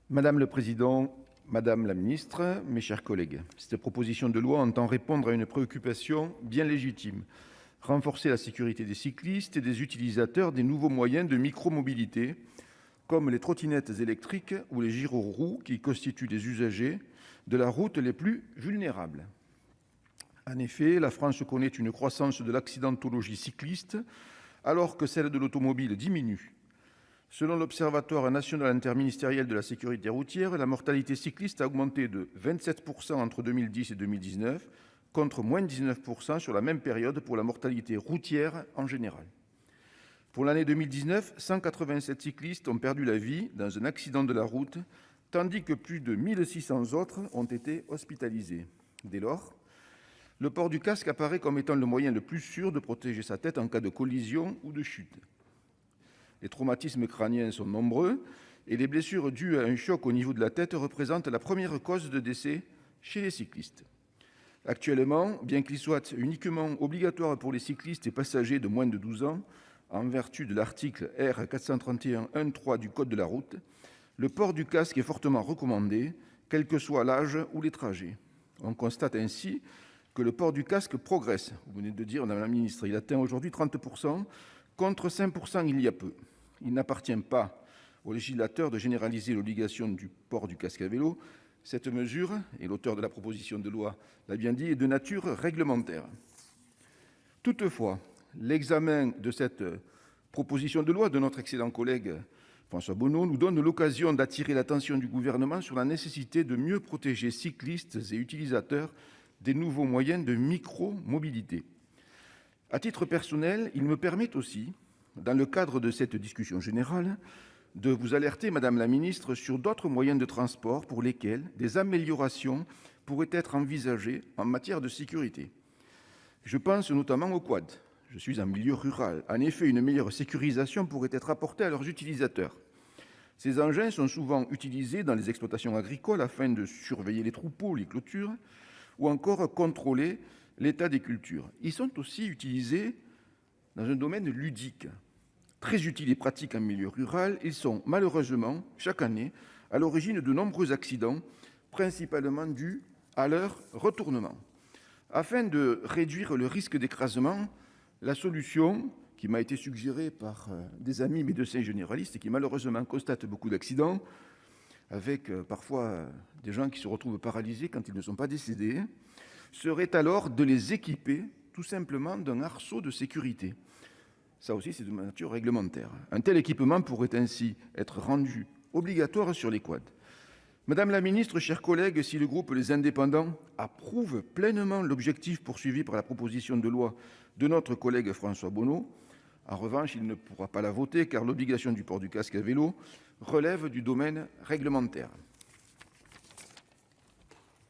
Madame le Président, Madame la Ministre, mes chers collègues, cette proposition de loi entend répondre à une préoccupation bien légitime: renforcer la sécurité des cyclistes et des utilisateurs des nouveaux moyens de micromobilité, comme les trottinettes électriques ou les gyroroues, qui constituent des usagers de la route les plus vulnérables. En effet, la France connaît une croissance de l'accidentologie cycliste, alors que celle de l'automobile diminue. Selon l'Observatoire national interministériel de la sécurité routière, la mortalité cycliste a augmenté de 27% entre 2010 et 2019, contre moins 19% sur la même période pour la mortalité routière en général. Pour l'année 2019, 187 cyclistes ont perdu la vie dans un accident de la route, tandis que plus de 1600 autres ont été hospitalisés. Dès lors, le port du casque apparaît comme étant le moyen le plus sûr de protéger sa tête en cas de collision ou de chute. Les traumatismes crâniens sont nombreux et les blessures dues à un choc au niveau de la tête représentent la première cause de décès chez les cyclistes. Actuellement, bien qu'il soit uniquement obligatoire pour les cyclistes et passagers de moins de 12 ans, en vertu de l'article R. 431-1-3 du Code de la route, le port du casque est fortement recommandé, quel que soit l'âge ou les trajets. On constate ainsi que le port du casque progresse. Vous venez de dire, Madame la Ministre, il atteint aujourd'hui 30%, contre 5% il y a peu. Il n'appartient pas au législateur de généraliser l'obligation du port du casque à vélo. Cette mesure, et l'auteur de la proposition de loi l'a bien dit, est de nature réglementaire. Toutefois, l'examen de cette proposition de loi de notre excellent collègue François Bonneau nous donne l'occasion d'attirer l'attention du gouvernement sur la nécessité de mieux protéger cyclistes et utilisateurs des nouveaux moyens de micro-mobilité. À titre personnel, il me permet aussi, dans le cadre de cette discussion générale, de vous alerter, Madame la Ministre, sur d'autres moyens de transport pour lesquels des améliorations pourraient être envisagées en matière de sécurité. Je pense notamment aux quads. Je suis en milieu rural. En effet, une meilleure sécurisation pourrait être apportée à leurs utilisateurs. Ces engins sont souvent utilisés dans les exploitations agricoles afin de surveiller les troupeaux, les clôtures, ou encore contrôler l'état des cultures. Ils sont aussi utilisés dans un domaine ludique. Très utiles et pratiques en milieu rural, ils sont malheureusement, chaque année, à l'origine de nombreux accidents, principalement dus à leur retournement. Afin de réduire le risque d'écrasement, la solution qui m'a été suggérée par des amis médecins généralistes qui malheureusement constatent beaucoup d'accidents, avec parfois des gens qui se retrouvent paralysés quand ils ne sont pas décédés, serait alors de les équiper tout simplement d'un arceau de sécurité. Ça aussi, c'est de nature réglementaire. Un tel équipement pourrait ainsi être rendu obligatoire sur les quads. Madame la Ministre, chers collègues, si le groupe Les Indépendants approuve pleinement l'objectif poursuivi par la proposition de loi de notre collègue François Bonneau, en revanche, il ne pourra pas la voter car l'obligation du port du casque à vélo relève du domaine réglementaire.